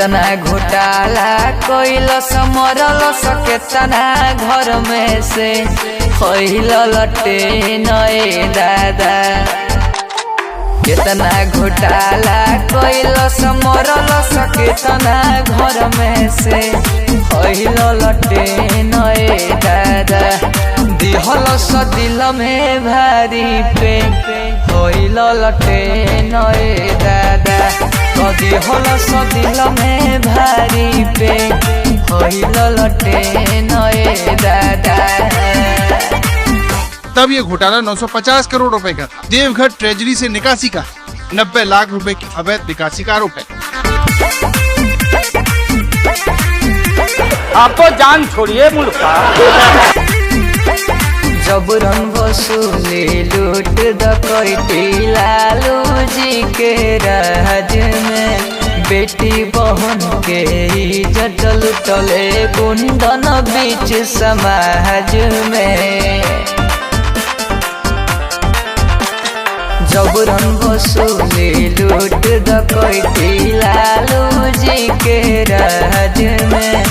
कितना घोटाला कोइलस मरलस केतना घर में से खइल लटे नए दादा। कितना घोटाला कोइलस मरलस केतना घर में से खइल लटे नए दादा। दिहलस दिल में भारी पे खइल लटे नए दादा। दिहलस दिल में भारी पे खइल लटे नए दादा। तब ये घोटाला 950 करोड़ रुपए का था। देवघर ट्रेजरी से निकासी का 90 लाख रुपए की अवैध निकासी का आरोप है। आप तो जान छोड़िए मुल्क का। जबरन वसूली लूट डकैती लालू जी के राज में। बेटी बहन के इज्जत लुटले गुंडन बीच समाज में। जबरन वसूली लूट डकैती लालू जी के राज में।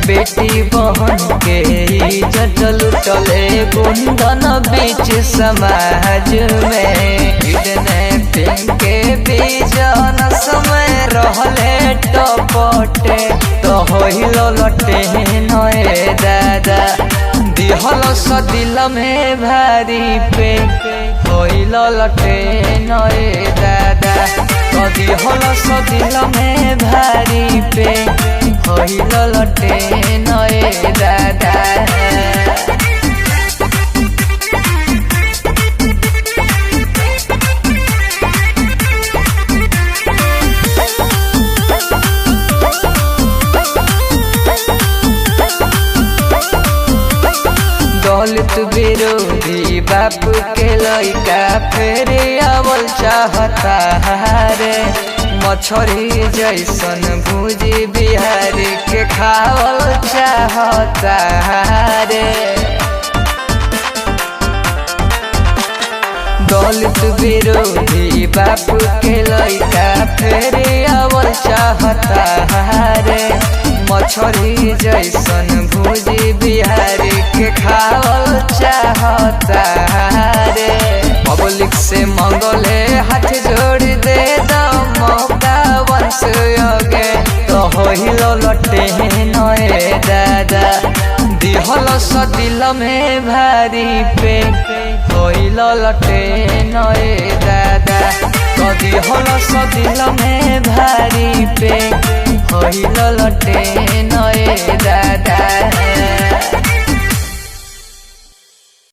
बेटी बहन के इज्जत लुटले गुंडन बीच समाज में। किडनैपिंग के बीजन समय रहले टपटे तो होइल लटे नए दादा। दिहलस दिल में भारी पे होइल लटे नए दादा। दिहलस दिल में भारी पे होइल लटे नए दादा। दलित विरोधी बाप के लइका फेर आवल चाहता रे। मछरी जैसन भूजी बिहारी के खावल चाहता रे। दलित विरोधी बाप के लइका फेर आवल चाहता रे। मछरी जैसन भूजी बिहारी के खावल चाहता रे। पब्लिक से मंगले हाथ जोड़ दे द मौका वंश योगे तो होइल लटे नए दादा। दिहलस दिल में भारी पे होइल लटे नए दादा। दिहलस दिल में भारी पे होइल लटे नए दादा।